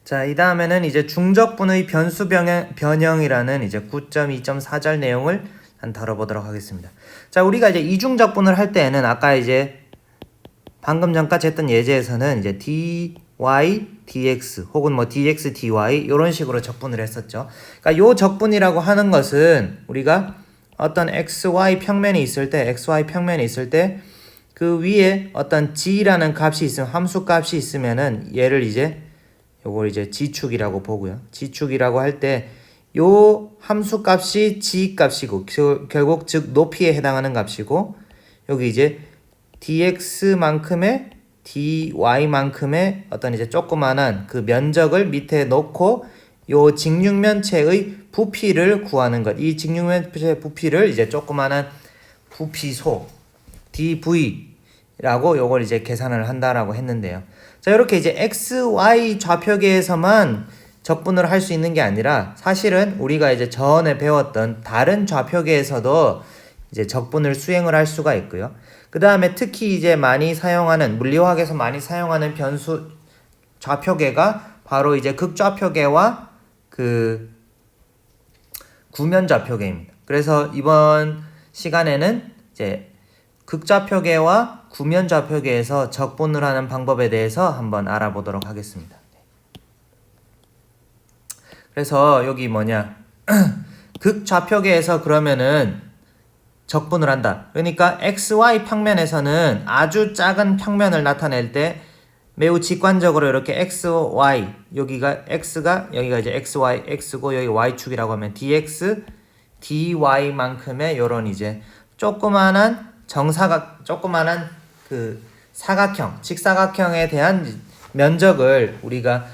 자, 이 다음에는 이제 중적분의 변수 변형이라는 이제 9.2.4절 내용을 다뤄보도록 하겠습니다. 자, 우리가 이제 이중적분을 할 때에는 아까 이제 방금 전까지 했던 예제에서는 이제 dy, dx 혹은 뭐 dx, dy 이런 식으로 적분을 했었죠. 그러니까 요 적분이라고 하는 것은 우리가 어떤 xy 평면이 있을 때 그 위에 어떤 g라는 값이 있으면 함수 값이 있으면은 얘를 이제 요걸 이제 g축이라고 보고요. g축이라고 할 때 요 함수 값이 g 값이고 결국 즉 높이에 해당하는 값이고 여기 이제 dx만큼의 dy만큼의 어떤 이제 조그만한 그 면적을 밑에 놓고 요 직육면체의 부피를 구하는 것. 이 직육면체 부피를 이제 조그만한 부피소 dv라고 요걸 이제 계산을 한다라고 했는데요. 자, 이렇게 이제 xy 좌표계에서만 적분을 할 수 있는 게 아니라 사실은 우리가 이제 전에 배웠던 다른 좌표계에서도 이제 적분을 수행을 할 수가 있고요. 그 다음에 특히 이제 많이 사용하는 물리화학에서 많이 사용하는 변수 좌표계가 바로 이제 극좌표계와 그 구면좌표계입니다. 그래서 이번 시간에는 이제 극좌표계와 구면좌표계에서 적분을 하는 방법에 대해서 한번 알아보도록 하겠습니다. 그래서 여기 뭐냐 극좌표계에서 그러면은 적분을 한다. 그러니까 xy 평면에서는 아주 작은 평면을 나타낼 때 매우 직관적으로 이렇게 xy 여기가 이제 xy x고 여기 y축이라고 하면 dx dy만큼의 요런 이제 조그만한 그 사각형 직사각형에 대한 면적을 우리가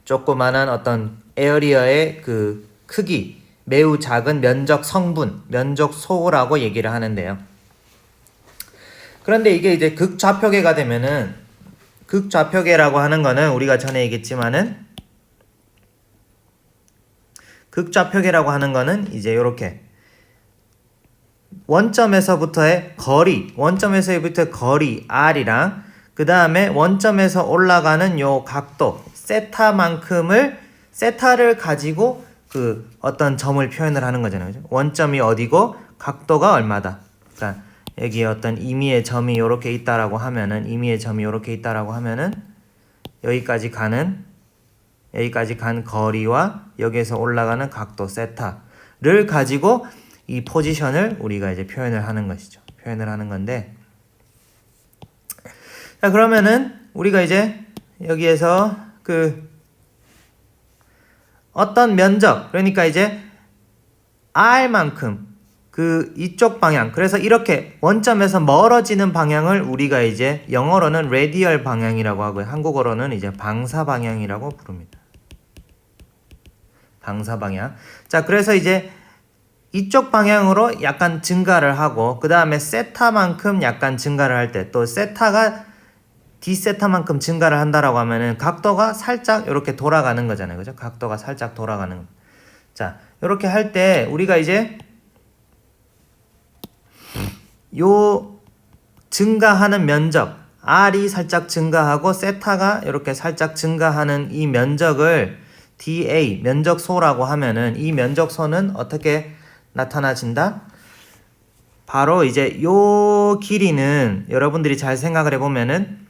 조그만한 어떤 에어리어의 그 크기 매우 작은 면적 성분, 면적소라고 얘기를 하는데요. 그런데 이게 이제 극좌표계가 되면은 극좌표계라고 하는 거는 우리가 전에 얘기했지만은 극좌표계라고 하는 거는 이제 요렇게 원점에서부터의 거리 r이랑 그 다음에 원점에서 올라가는 요 각도 세타를 가지고 그 어떤 점을 표현을 하는 거잖아요. 그죠? 원점이 어디고 각도가 얼마다. 그러니까 여기 어떤 임의의 점이 요렇게 있다라고 하면은 여기까지 간 거리와 여기에서 올라가는 각도 세타를 가지고 이 포지션을 우리가 이제 표현을 하는 것이죠. 표현을 하는 건데. 자, 그러면은 우리가 이제 여기에서 그 어떤 면적, 그러니까 이제 r만큼 그 이쪽 방향, 그래서 이렇게 원점에서 멀어지는 방향을 우리가 이제 영어로는 레디얼 방향이라고 하고요. 한국어로는 이제 방사 방향이라고 부릅니다. 방사 방향. 자, 그래서 이제 이쪽 방향으로 약간 증가를 하고 그 다음에 세타만큼 약간 증가를 할 때 또 세타가 d세타만큼 증가를 한다라고 하면은 각도가 살짝 이렇게 돌아가는 거잖아요. 그죠? 각도가 살짝 돌아가는 거. 자, 이렇게 할 때 우리가 이제 요 증가하는 면적 r이 살짝 증가하고 세타가 이렇게 살짝 증가하는 이 면적을 dA 면적소라고 하면은 이 면적소는 어떻게 나타나진다? 바로 이제 요 길이는 여러분들이 잘 생각을 해보면은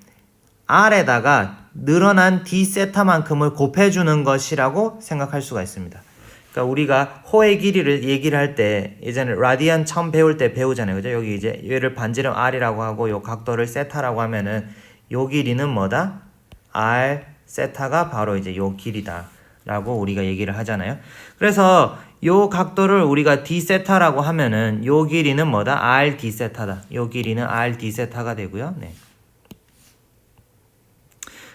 r에다가 늘어난 d세타만큼을 곱해주는 것이라고 생각할 수가 있습니다. 그러니까 우리가 호의 길이를 얘기를 할 때 예전에 라디안 처음 배울 때 배우잖아요. 그죠? 여기 이제 얘를 반지름 r이라고 하고 요 각도를 세타라고 하면은 요 길이는 뭐다? r 세타가 바로 이제 요 길이다 라고 우리가 얘기를 하잖아요. 그래서 요 각도를 우리가 d세타라고 하면은 요 길이는 뭐다? r d세타다. 요 길이는 r d세타가 되고요. 네.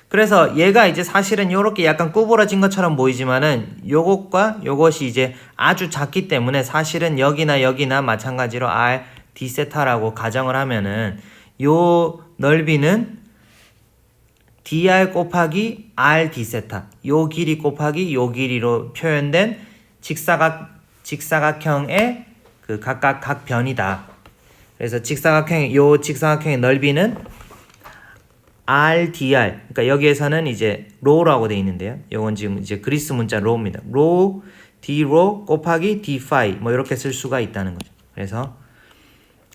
그래서 얘가 이제 사실은 요렇게 약간 구부러진 것처럼 보이지만은 요것과 요것이 이제 아주 작기 때문에 사실은 여기나 마찬가지로 r d세타라고 가정을 하면은 요 넓이는 dr 곱하기 r d세타 요 길이 곱하기 요 길이로 표현된 직사각형의 그 각각 각 변이다. 그래서 직사각형의 넓이는 RDR. 그러니까 여기에서는 이제 row라고 돼 있는데요. 이건 지금 이제 그리스 문자 row입니다. row, d-row 곱하기 d-phi 뭐 이렇게 쓸 수가 있다는 거죠. 그래서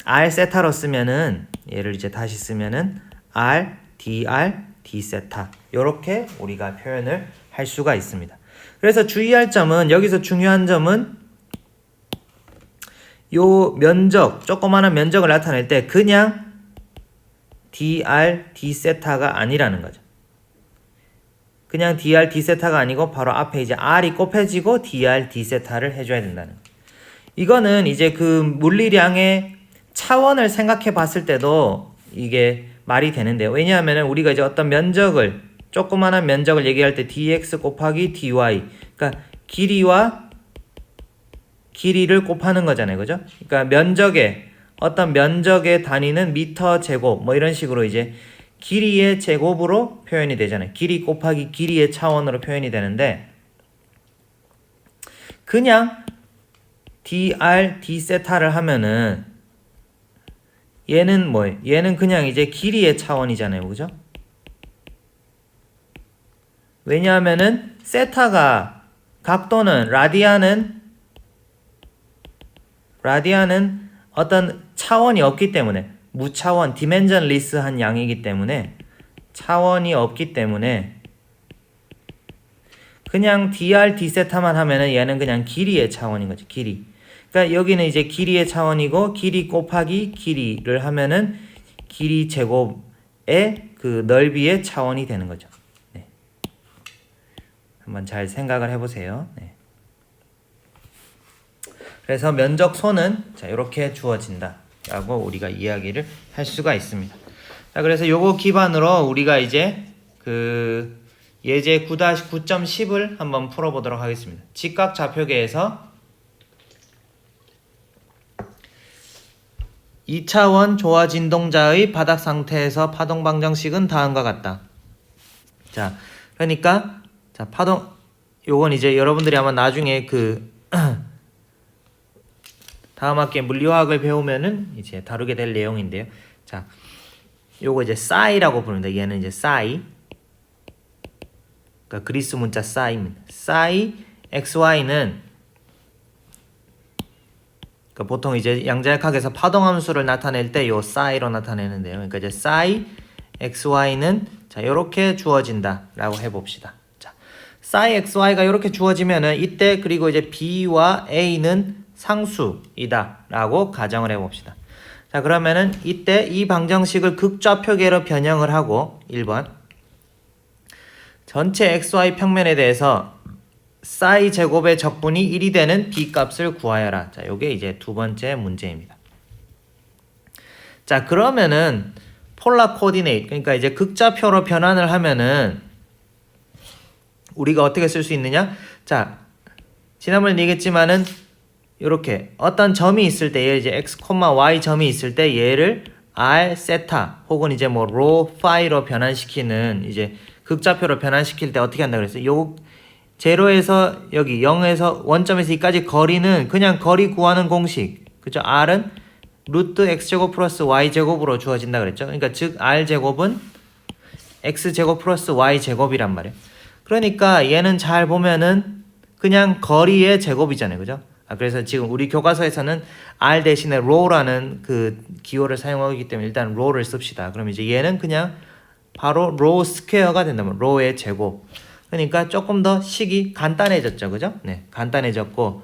r 세타로 쓰면은 얘를 이제 다시 쓰면은 r, dr, d 세타 이렇게 우리가 표현을 할 수가 있습니다. 그래서 주의할 점은 여기서 중요한 점은 요 면적, 조그마한 면적을 나타낼 때 그냥 dr, d 세타가 아니라는 거죠. 그냥 dr, d 세타가 아니고 바로 앞에 이제 r이 곱해지고 dr, d 세타를 해줘야 된다는 거죠. 이거는 이제 그 물리량의 차원을 생각해 봤을 때도 이게 말이 되는데요. 왜냐하면 우리가 이제 어떤 면적을, 조그마한 면적을 얘기할 때 dx 곱하기 dy, 그러니까 길이와 길이를 곱하는 거잖아요. 그죠? 그러니까 면적의, 어떤 면적의 단위는 미터 제곱, 뭐 이런 식으로 이제 길이의 제곱으로 표현이 되잖아요. 길이 곱하기 길이의 차원으로 표현이 되는데, 그냥 dr, d 세타를 하면은 얘는 뭐예요? 얘는 그냥 이제 길이의 차원이잖아요. 그죠? 왜냐하면은 세타가, 각도는, 라디안은 어떤 차원이 없기 때문에, 무차원, 디멘전리스한 양이기 때문에, 차원이 없기 때문에 그냥 dr, d 세타만 하면은 얘는 그냥 길이의 차원인 거죠. 길이. 그러니까 여기는 이제 길이의 차원이고, 길이 곱하기 길이를 하면은 길이 제곱의 그 넓이의 차원이 되는 거죠. 네. 한번 잘 생각을 해보세요. 네. 그래서 면적소는 자, 이렇게 주어진다 라고 우리가 이야기를 할 수가 있습니다. 자, 그래서 요거 기반으로 우리가 이제 그 예제 9-9.10을 한번 풀어보도록 하겠습니다. 직각 좌표계에서 2차원 조화 진동자의 바닥 상태에서 파동 방정식은 다음과 같다. 자, 그러니까 자, 파동, 요건 이제 여러분들이 아마 나중에 그 다음 학기에 물리화학을 배우면은 이제 다루게 될 내용인데요. 자, 요거 이제 싸이라고 부릅니다. 얘는 이제 싸이. 그러니까 그리스 문자 싸이입니다. 싸이 xy는 그러니까 보통 이제 양자역학에서 파동함수를 나타낼 때 요 싸이로 나타내는데요. 그러니까 이제 싸이 xy는 자, 요렇게 주어진다라고 해 봅시다. 자, 싸이 xy가 요렇게 주어지면은 이때 그리고 이제 b와 a는 상수이다 라고 가정을 해봅시다. 자, 그러면은 이때 이 방정식을 극좌표계로 변형을 하고 1번 전체 xy 평면에 대해서 싸이 제곱의 적분이 1이 되는 b 값을 구하여라. 자, 요게 이제 두 번째 문제입니다. 자, 그러면은 폴라 코디네이트, 그러니까 이제 극좌표로 변환을 하면은 우리가 어떻게 쓸 수 있느냐? 자, 지난번에 얘기했지만은 이렇게 어떤 점이 있을 때, 얘 이제 x, y 점이 있을 때 얘를 r 세타 혹은 이제 뭐 로 파이로 변환시키는 이제 극좌표로 변환시킬 때 어떻게 한다 그랬어요? 요 제로에서 여기 0에서 원점에서 2까지 거리는 그냥 거리 구하는 공식. 그죠? r은 루트 x제곱 플러스 y제곱으로 주어진다 그랬죠? 그러니까 즉 r제곱은 x제곱 플러스 y제곱이란 말이에요. 그러니까 얘는 잘 보면은 그냥 거리의 제곱이잖아요. 그죠? 그래서 지금 우리 교과서에서는 r 대신에 row라는 그 기호를 사용하기 때문에 일단 row를 씁시다. 그럼 이제 얘는 그냥 바로 row 스퀘어가 된다면 row의 제곱. 그러니까 조금 더 식이 간단해졌죠. 그죠? 네, 간단해졌고,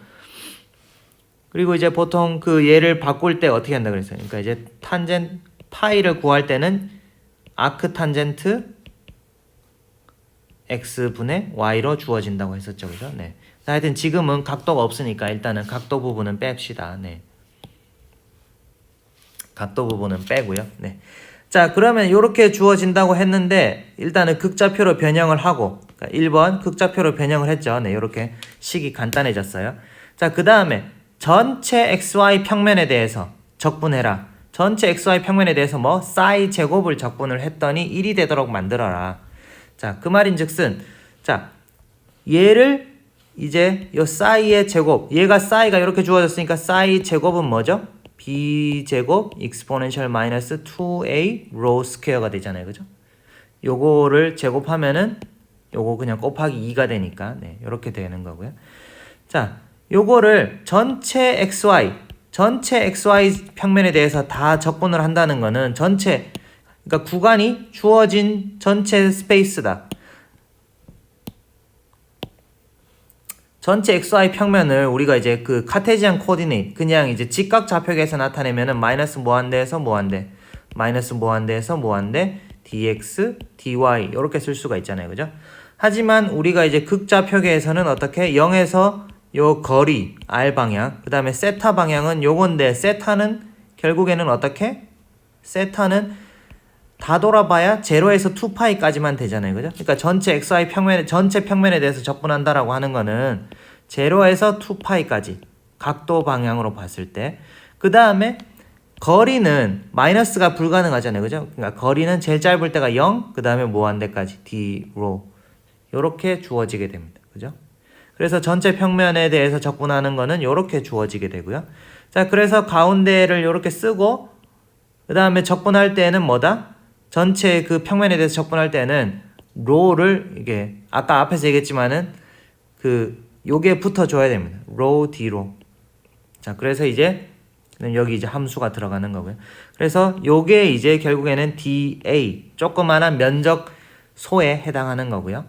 그리고 이제 보통 그 얘를 바꿀 때 어떻게 한다 그랬어요? 그러니까 이제 탄젠 파이를 구할 때는 아크 탄젠트 x분의 y로 주어진다고 했었죠. 그죠? 네. 하여튼 지금은 각도가 없으니까 일단은 각도 부분은 뺍시다. 네. 각도 부분은 빼고요. 네. 자, 그러면 이렇게 주어진다고 했는데 일단은 극좌표로 변형을 하고, 그러니까 1번 극좌표로 변형을 했죠. 네, 이렇게 식이 간단해졌어요. 자, 그 다음에 전체 xy 평면에 대해서 적분해라. 전체 xy 평면에 대해서 뭐 싸이 제곱을 적분을 했더니 1이 되도록 만들어라. 자, 그 말인즉슨 자, 얘를 이제 요 싸이의 제곱, 얘가 싸이가 이렇게 주어졌으니까 싸이 제곱은 뭐죠? b제곱 exponential minus 2a rho 스퀘어가 되잖아요. 그죠? 요거를 제곱하면은 요거 그냥 곱하기 2가 되니까 네, 이렇게 되는 거고요. 자, 요거를 전체 xy 평면에 대해서 다 적분을 한다는 거는 전체, 그러니까 구간이 주어진 전체 스페이스다. 전체 xy 평면을 우리가 이제 그 카테지안 코디네이트, 그냥 이제 직각 좌표계에서 나타내면은 마이너스 무한대에서 무한대, 마이너스 무한대에서 무한대, dx, dy 이렇게 쓸 수가 있잖아요, 그죠? 하지만 우리가 이제 극좌표계에서는 어떻게 0에서 요 거리 r 방향, 그 다음에 세타 방향은 요건데, 세타는 결국에는 어떻게? 세타는 다 돌아봐야 0에서 2파이까지만 되잖아요, 그죠? 그러니까 전체 xy 평면에, 전체 평면에 대해서 적분한다라고 하는 거는 0에서 2파이까지 각도 방향으로 봤을 때, 그 다음에 거리는 마이너스가 불가능하잖아요, 그죠? 그러니까 거리는 제일 짧을 때가 0, 그 다음에 무한대까지 d로 요렇게 주어지게 됩니다, 그죠? 그래서 전체 평면에 대해서 적분하는 거는 요렇게 주어지게 되고요. 자, 그래서 가운데를 요렇게 쓰고, 그 다음에 적분할 때는 뭐다? 전체 그 평면에 대해서 적분할 때는 로를 이게 아까 앞에서 얘기했지만은 그 요게 붙어줘야 됩니다. 로 D로. 자, 그래서 이제 여기 이제 함수가 들어가는 거고요. 그래서 요게 이제 결국에는 DA 조그만한 면적소에 해당하는 거고요.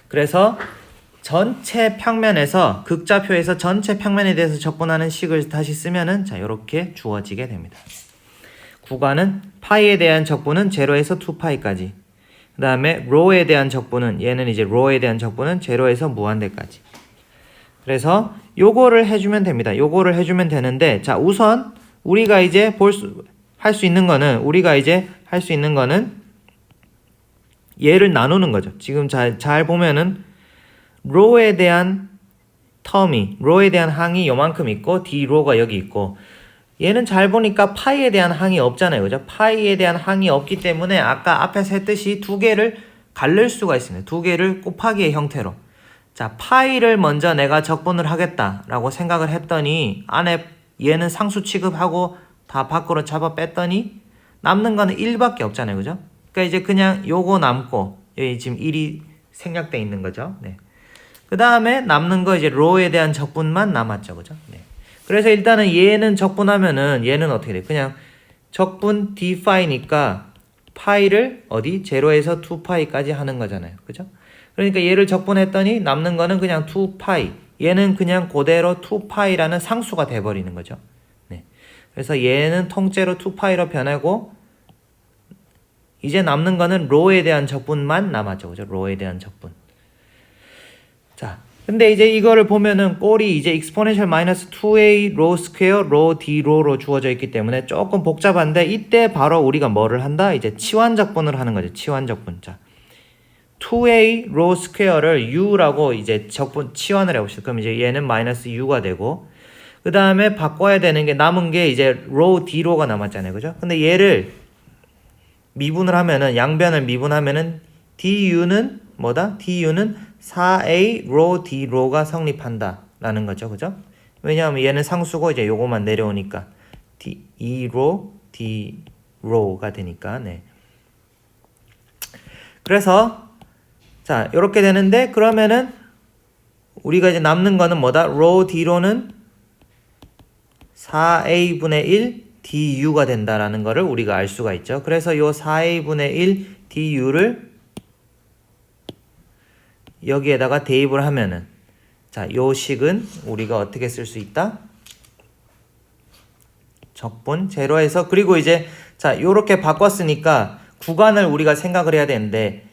그래서 전체 평면에서 극좌표에서 전체 평면에 대해서 적분하는 식을 다시 쓰면은 자, 요렇게 주어지게 됩니다. 구간은 파이에 대한 적분은 0에서 2파이까지. 그 다음에 로에 대한 적분은, 얘는 이제 로에 대한 적분은 0에서 무한대까지. 그래서 요거를 해주면 됩니다. 요거를 해주면 되는데, 자, 우선 우리가 이제 할 수 있는 거는 얘를 나누는 거죠. 지금 잘 보면은 로에 대한 로에 대한 항이 요만큼 있고 d로가 여기 있고, 얘는 잘 보니까 파이에 대한 항이 없잖아요, 그죠? 파이에 대한 항이 없기 때문에 아까 앞에서 했듯이 두 개를 갈릴 수가 있습니다. 두 개를 곱하기의 형태로. 자, 파이를 먼저 내가 적분을 하겠다라고 생각을 했더니 안에 얘는 상수 취급하고 다 밖으로 잡아 뺐더니 남는 거는 1밖에 없잖아요, 그죠? 그러니까 이제 그냥 요거 남고, 여기 지금 1이 생략돼 있는 거죠. 네. 그 다음에 남는 거 이제 로에 대한 적분만 남았죠, 그죠? 네. 그래서 일단은 얘는 적분하면은 얘는 어떻게 돼? 그냥 적분 d파이니까 파이를 어디? 0에서 2파이까지 하는 거잖아요, 그죠? 그러니까 얘를 적분했더니 남는 거는 그냥 2파이. 얘는 그냥 그대로 2파이라는 상수가 돼버리는 거죠. 네. 그래서 얘는 통째로 2파이로 변하고, 이제 남는 거는 로에 대한 적분만 남았죠, 그죠? 로에 대한 적분. 자, 근데 이제 이거를 보면은 꼴이 이제 exponential 마이너스 2a 로 스퀘어 로 d 로로 주어져 있기 때문에 조금 복잡한데, 이때 바로 우리가 뭐를 한다? 이제 치환적분을 하는 거죠. 치환적분. 자, 2a 로 스퀘어를 u라고 이제 적분 치환을 해봅시다. 그럼 이제 얘는 마이너스 u가 되고, 그 다음에 바꿔야 되는 게 남은 게 이제 로 d 로가 남았잖아요, 그죠? 근데 얘를 미분을 하면은, 양변을 미분하면은 du는 뭐다? du는 4a 로 d 로가 성립한다 라는 거죠, 그죠? 왜냐하면 얘는 상수고 이제 요거만 내려오니까 2로 d 로가 되니까. 네. 그래서 자, 요렇게 되는데, 그러면은 우리가 이제 남는 거는 뭐다? 로 d 로는 4a분의 1 du가 된다라는 거를 우리가 알 수가 있죠. 그래서 요 4a분의 1 du를 여기에다가 대입을 하면은, 자, 요 식은 우리가 어떻게 쓸 수 있다? 적분 0에서, 그리고 이제 자, 요렇게 바꿨으니까 구간을 우리가 생각을 해야 되는데,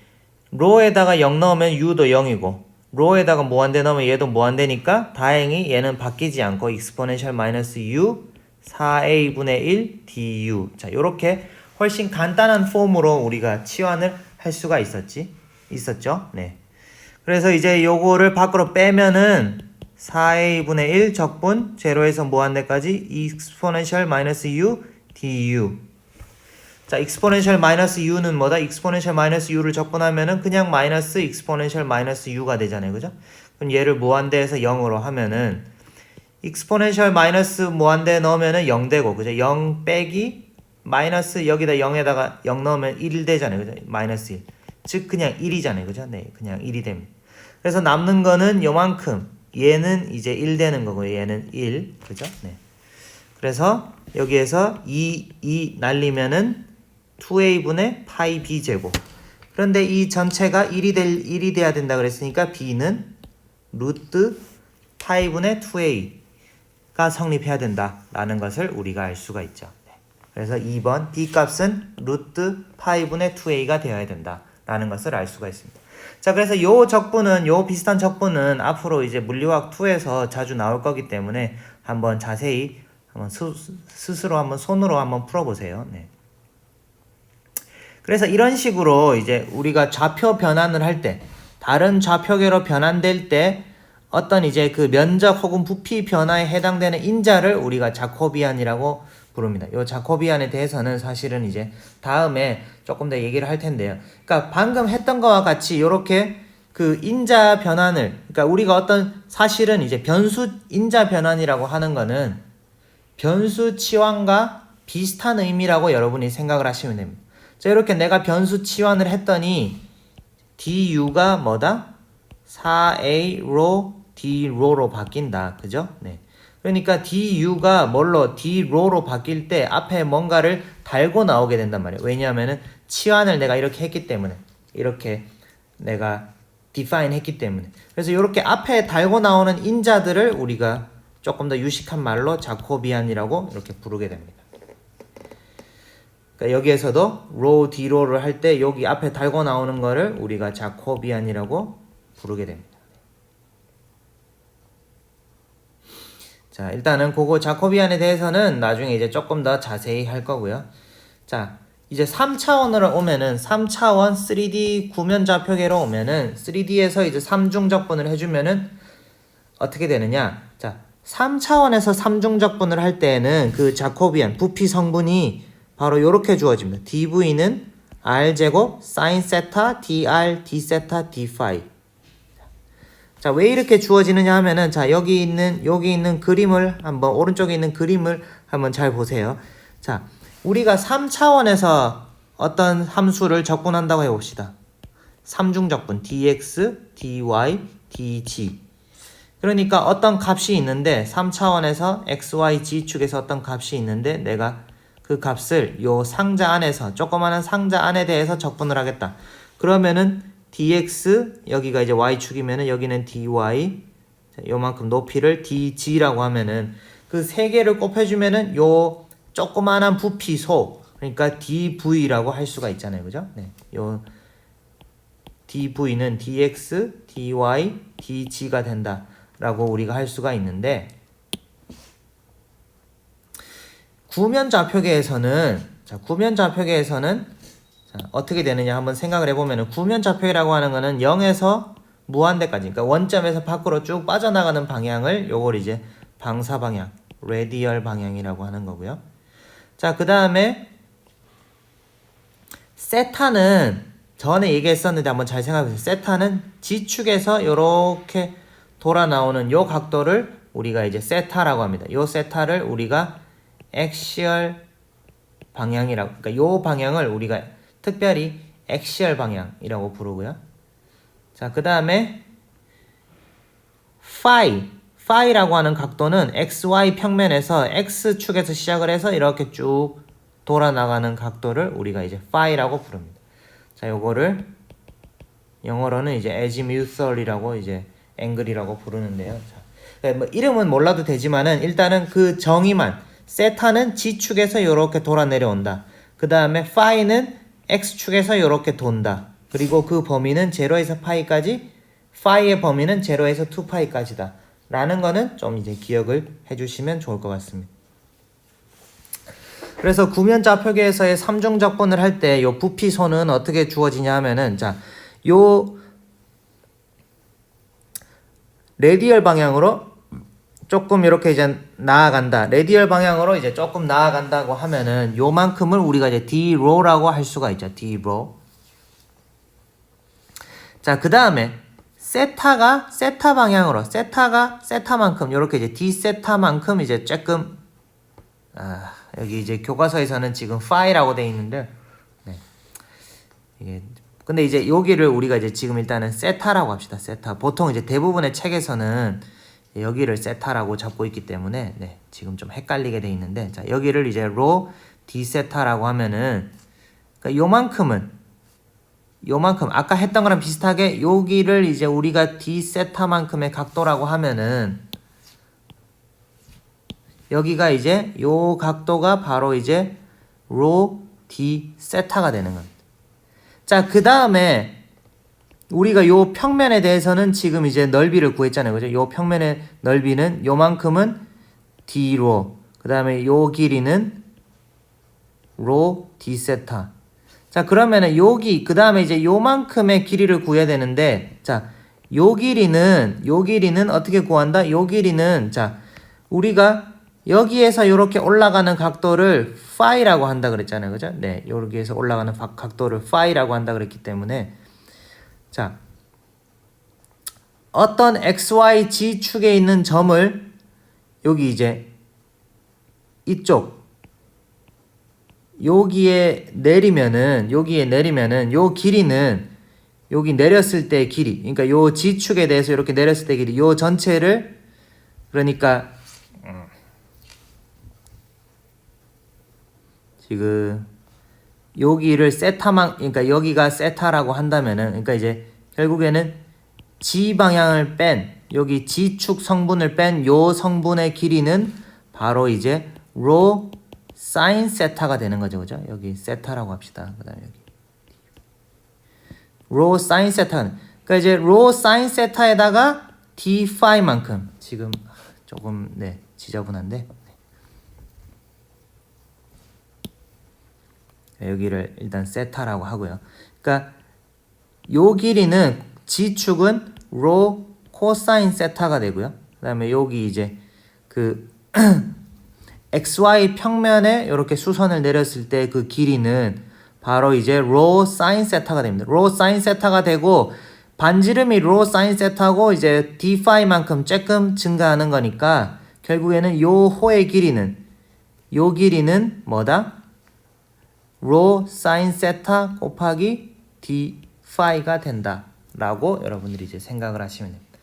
로에다가 0 넣으면 u도 0이고 로에다가 무한대 넣으면 얘도 무한대니까 다행히 얘는 바뀌지 않고 exponential 마이너스 u 4a분의 1 du. 자, 요렇게 훨씬 간단한 폼으로 우리가 치환을 할 수가 있었죠. 네. 그래서 이제 요거를 밖으로 빼면은 4a분의 1 적분 0에서 무한대까지 exponential 마이너스 u du. 자, exponential 마이너스 u는 뭐다? exponential 마이너스 u를 적분하면은 그냥 마이너스 exponential 마이너스 u가 되잖아요, 그죠? 그럼 얘를 무한대에서 0으로 하면은 exponential 마이너스 무한대 넣으면은 0 되고, 그죠? 0 빼기 마이너스 여기다 0에다가 0 넣으면 1 되잖아요. 그죠? 마이너스 1. 즉 그냥 1이잖아요. 그죠? 네. 그냥 1이 됩니다. 그래서 남는 거는 요만큼. 얘는 이제 1 되는 거고요. 얘는 1. 그죠? 네. 그래서 여기에서 2 날리면은 2a분의 파이 b 제곱. 그런데 이 전체가 1이 돼야 된다 그랬으니까 b는 루트 파이분의 2a가 성립해야 된다라는 것을 우리가 알 수가 있죠. 네. 그래서 2번 b 값은 루트 파이분의 2a가 되어야 된다라는 것을 알 수가 있습니다. 자, 그래서 요 비슷한 적분은 앞으로 이제 물리화학 2에서 자주 나올 거기 때문에 한번 자세히 한번 스스로 한번 손으로 한번 풀어보세요. 네. 그래서 이런 식으로 이제 우리가 좌표 변환을 할 때, 다른 좌표계로 변환될 때 어떤 이제 그 면적 혹은 부피 변화에 해당되는 인자를 우리가 자코비안이라고 부릅니다. 이 자코비안에 대해서는 사실은 이제 다음에 조금 더 얘기를 할 텐데요. 그러니까 방금 했던 거와 같이 이렇게 그 인자 변환을, 그러니까 우리가 어떤 사실은 이제 변수 인자 변환이라고 하는 거는 변수 치환과 비슷한 의미라고 여러분이 생각을 하시면 됩니다. 자, 이렇게 내가 변수 치환을 했더니 du가 뭐다? 4a로 d로로 바뀐다. 그죠? 네. 그러니까 du가 뭘로 d로로 바뀔 때 앞에 뭔가를 달고 나오게 된단 말이에요. 왜냐하면은 치환을 내가 이렇게 했기 때문에, 이렇게 내가 define 했기 때문에. 그래서 이렇게 앞에 달고 나오는 인자들을 우리가 조금 더 유식한 말로 자코비안이라고 이렇게 부르게 됩니다. 그러니까 여기에서도 로 d로를 할 때 여기 앞에 달고 나오는 거를 우리가 자코비안이라고 부르게 됩니다. 자, 일단은 그거 자코비안에 대해서는 나중에 이제 조금 더 자세히 할 거고요. 자, 이제 3차원으로 오면은 3차원 3D 구면 좌표계로 오면은 3D에서 이제 3중적분을 해주면은 어떻게 되느냐? 자, 3차원에서 3중적분을 할 때에는 그 자코비안 부피 성분이 바로 이렇게 주어집니다. dv는 r제곱 sin 세타 dr d 세타 d 파이. 자, 왜 이렇게 주어지느냐 하면은, 자, 여기 있는 그림을 한번, 오른쪽에 있는 그림을 한번 잘 보세요. 자, 우리가 3차원에서 어떤 함수를 적분한다고 해봅시다. 3중적분 dx, dy, dg. 그러니까 어떤 값이 있는데 3차원에서 x, y, z축에서 어떤 값이 있는데 내가 그 값을 요 상자 안에서, 조그마한 상자 안에 대해서 적분을 하겠다. 그러면은 dx, 여기가 이제 y축이면은 여기는 dy, 요만큼 높이를 dg라고 하면은 그 세 개를 곱해주면은 요 조그마한 부피소, 그러니까 dv라고 할 수가 있잖아요. 그죠? 네. 요 dv는 dx, dy, dg가 된다 라고 우리가 할 수가 있는데, 구면 좌표계에서는 자, 어떻게 되느냐 한번 생각을 해보면, 구면 좌표계라고 하는 거는 0에서 무한대까지, 그러니까 원점에서 밖으로 쭉 빠져나가는 방향을 요걸 이제 방사 방향, 레디얼 방향이라고 하는 거고요. 자, 그 다음에 세타는 전에 얘기했었는데 한번 잘 생각해보세요. 세타는 G축에서 요렇게 돌아 나오는 요 각도를 우리가 이제 세타라고 합니다. 요 세타를 우리가 엑시얼 방향이라고, 그러니까 요 방향을 우리가 특별히 엑시얼 방향이라고 부르고요. 자, 그 다음에 파이라고 하는 각도는 XY 평면에서 X축에서 시작을 해서 이렇게 쭉 돌아 나가는 각도를 우리가 이제 파이라고 부릅니다. 자, 요거를 영어로는 이제 azimuth이라고 이제 앵글이라고 부르는데요. 자, 뭐 이름은 몰라도 되지만은 일단은 그 정의만, 세타는 G축에서 이렇게 돌아 내려온다. 그 다음에 파이는 X축에서 이렇게 돈다. 그리고 그 범위는 0에서 파이까지, 파이의 범위는 0에서 2파이까지다. 라는 거는 좀 이제 기억을 해주시면 좋을 것 같습니다. 그래서 구면 좌표계에서의 3중적분을 할 때 요 부피소는 어떻게 주어지냐 하면은, 자, 요 레디얼 방향으로 조금 이렇게 이제 나아간다. 레디얼 방향으로 이제 조금 나아간다고 하면은 요만큼을 우리가 이제 d로라고 할 수가 있죠. d로. 자, 그 다음에 세타가 세타 방향으로, 세타만큼 이렇게 이제 d 세타만큼 이제 조금 여기 이제 교과서에서는 지금 phi라고 돼 있는데, 네. 이게 근데 이제 여기를 우리가 이제 지금 일단은 세타라고 합시다. 세타. 보통 이제 대부분의 책에서는 여기를 세타라고 잡고 있기 때문에 네, 지금 좀 헷갈리게 돼 있는데, 자, 여기를 이제 로 d 세타라고 하면은, 그러니까 요만큼 아까 했던 거랑 비슷하게 여기를 이제 우리가 d 세타만큼의 각도라고 하면은, 여기가 이제 요 각도가 바로 이제 로 d 세타가 되는 겁니다. 자, 그 다음에 우리가 요 평면에 대해서는 지금 이제 넓이를 구했잖아요. 그죠? 요 평면의 넓이는 요만큼은 d로, 그 다음에 요 길이는 로 d 세타. 자, 그러면은 여기 그 다음에 이제 요만큼의 길이를 구해야 되는데, 자, 요 길이는 어떻게 구한다? 요 길이는, 자, 우리가 여기에서 이렇게 올라가는 각도를 phi라고 한다 그랬잖아요. 그죠? 네, 여기에서 올라가는 각도를 phi라고 한다 그랬기 때문에, 자, 어떤 XYZ 축에 있는 점을 여기 이제 이쪽 여기에 내리면은 요 길이는 여기 내렸을 때의 길이, 그러니까 요 G축에 대해서 이렇게 내렸을 때 길이, 요 전체를, 그러니까 지금 여기를 그러니까 여기가 세타라고 한다면은, 그러니까 이제 결국에는 G 방향을 뺀, 여기 G축 성분을 뺀 요 성분의 길이는 바로 이제 로 사인 세타가 되는 거죠. 그죠? 여기 세타라고 합시다. 그 다음에 여기 로 사인 세타. 그러니까 이제 로 사인 세타에다가 d 파이만큼, 지금 조금 네, 지저분한데, 여기를 일단 세타라고 하고요. 그러니까 요 길이는 G축은 로 코사인 세타가 되고요. 그 다음에 여기 이제 그 XY 평면에 이렇게 수선을 내렸을 때 그 길이는 바로 이제 로 사인 세타가 됩니다. 로 사인 세타가 되고, 반지름이 로 사인 세타고 이제 d 파이만큼 조금 증가하는 거니까 결국에는 요 호의 길이는, 요 길이는 뭐다? 로 사인 세타 곱하기 d 파이가 된다 라고 여러분들이 이제 생각을 하시면 됩니다.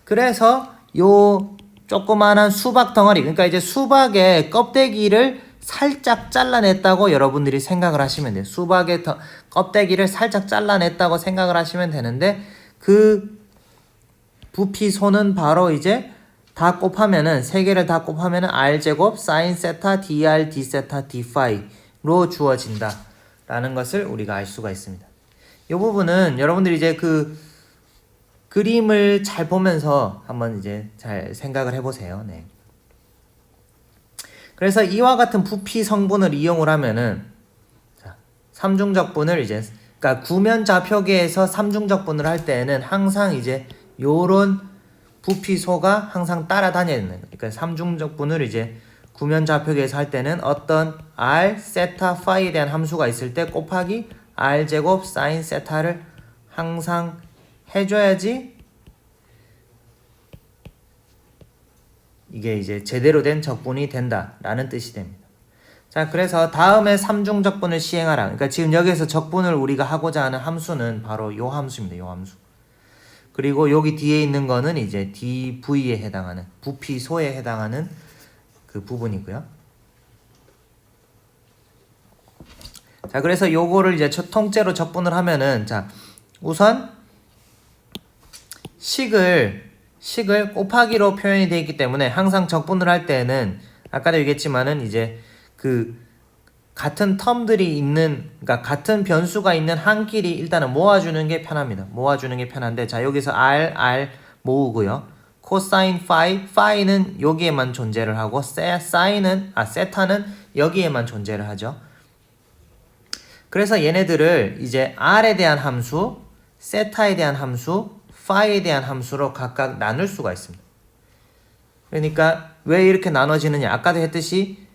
그래서 요 조그만한 수박 덩어리, 그러니까 이제 수박의 껍데기를 살짝 잘라냈다고 여러분들이 생각을 하시면 돼요. 수박의 껍데기를 살짝 잘라냈다고 생각을 하시면 되는데, 그 부피소는 바로 이제 다 곱하면은, 세 개를 다 곱하면은 r제곱 사인 세타 dr d 세타 d 파이로 주어진다 라는 것을 우리가 알 수가 있습니다. 이 부분은 여러분들이 이제 그 그림을 잘 보면서 한번 이제 잘 생각을 해보세요. 네. 그래서 이와 같은 부피 성분을 이용을 하면은, 자, 삼중적분을 이제, 그러니까 구면좌표계에서 삼중적분을 할 때에는 항상 이제 요런 부피소가 항상 따라다녀야 되는 거예요. 그러니까 삼중적분을 이제 구면좌표계에서 할 때는 어떤 r 세타 파이에 대한 함수가 있을 때 곱하기 r 제곱 사인 세타를 항상 해줘야지 이게 이제 제대로 된 적분이 된다라는 뜻이 됩니다. 자, 그래서 다음에 삼중적분을 시행하라. 그러니까 지금 여기에서 적분을 우리가 하고자 하는 함수는 바로 요 함수입니다. 요 함수. 그리고 여기 뒤에 있는 거는 이제 dv에 해당하는, 부피소에 해당하는 그 부분이고요. 자, 그래서 요거를 이제 통째로 적분을 하면은, 자, 우선 식을 곱하기로 표현이 되어 있기 때문에 항상 적분을 할 때는 아까도 얘기했지만은 이제 그 같은 텀들이 있는, 그러니까 같은 변수가 있는 한 끼리 일단은 모아주는 게 편합니다. 모아주는 게 편한데, 자, 여기서 r 모으고요. 코사인 파이는 여기에만 존재를 하고, 세타는 여기에만 존재를 하죠. 그래서 얘네들을 이제 r에 대한 함수, 세타에 대한 함수, 파이에 대한 함수로 각각 나눌 수가 있습니다. 그러니까 왜 이렇게 나눠지느냐, 아까도 했듯이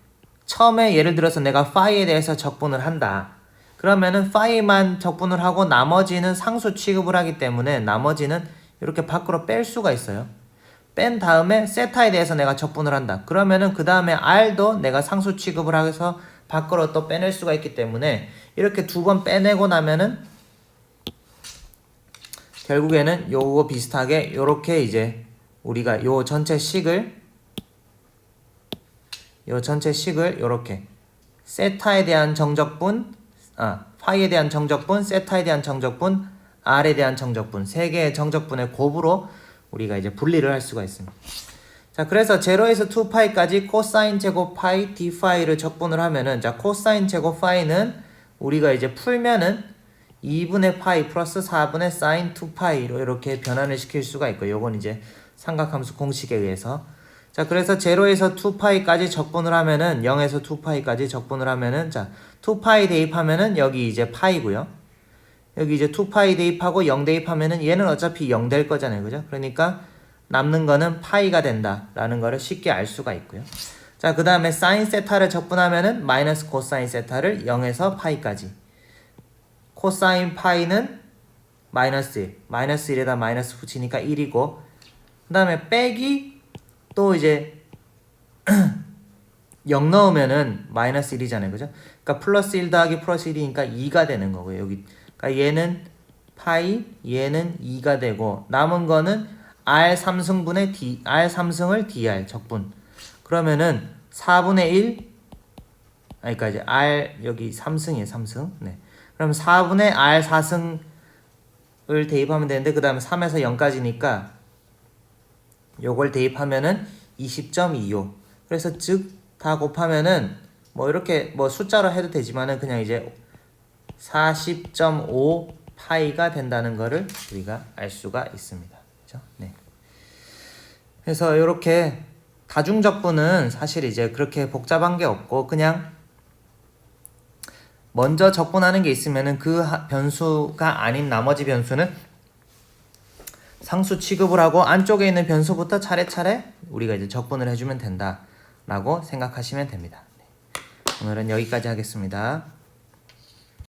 처음에 예를 들어서 내가 파이에 대해서 적분을 한다. 그러면은 파이만 적분을 하고 나머지는 상수 취급을 하기 때문에 나머지는 이렇게 밖으로 뺄 수가 있어요. 뺀 다음에 세타에 대해서 내가 적분을 한다. 그러면은 그 다음에 r도 내가 상수 취급을 해서 밖으로 또 빼낼 수가 있기 때문에 이렇게 두 번 빼내고 나면은 결국에는 요거 비슷하게 요렇게 이제 우리가 요 전체 식을 요렇게 세타에 대한 정적분, 파이에 대한 정적분, 세타에 대한 정적분, r에 대한 정적분, 세 개의 정적분의 곱으로 우리가 이제 분리를 할 수가 있습니다. 자, 그래서 0에서 2파이까지 코사인 제곱 파이 d 파이를 적분을 하면은, 자, 코사인 제곱 파이는 우리가 이제 풀면은 2분의 파이 플러스 4분의 사인 2파이로 이렇게 변환을 시킬 수가 있고, 요건 이제 삼각함수 공식에 의해서. 자, 그래서 0에서 2파이까지 적분을 하면은 0에서 2파이까지 적분을 하면은, 자, 2파이 대입하면은 여기 이제 파이고요. 여기 이제 2파이 대입하고 0 대입하면은 얘는 어차피 0 될 거잖아요. 그죠? 그러니까 남는 거는 파이가 된다라는 거를 쉽게 알 수가 있고요. 자, 그 다음에 사인 세타를 적분하면은 마이너스 코사인 세타를 0에서 파이까지. 코사인 파이는 마이너스 1. 마이너스 1에다 마이너스 붙이니까 1이고, 그 다음에 빼기 또 이제 0 넣으면은 마이너스 1이잖아요. 그죠? 그러니까 플러스 1 더하기 플러스 1이니까 2가 되는 거고요. 여기. 그러니까 얘는 파이, 얘는 2가 되고, 남은 거는 R 3승분의 D, R 3승을 DR 적분. 그러면은 4분의 1, 그러니까 이제 R 여기 3승이에요, 3승. 네. 그럼 4분의 R 4승을 대입하면 되는데, 그 다음에 3에서 0까지니까 요걸 대입하면은 20.25. 그래서 즉 다 곱하면은 뭐 이렇게 뭐 숫자로 해도 되지만은 그냥 이제 40.5 파이가 된다는 거를 우리가 알 수가 있습니다. 그렇죠? 네. 그래서 이렇게 다중적분은 사실 이제 그렇게 복잡한 게 없고, 그냥 먼저 적분하는 게 있으면은 그 변수가 아닌 나머지 변수는 상수 취급을 하고 안쪽에 있는 변수부터 차례차례 우리가 이제 적분을 해주면 된다라고 생각하시면 됩니다. 네. 오늘은 여기까지 하겠습니다.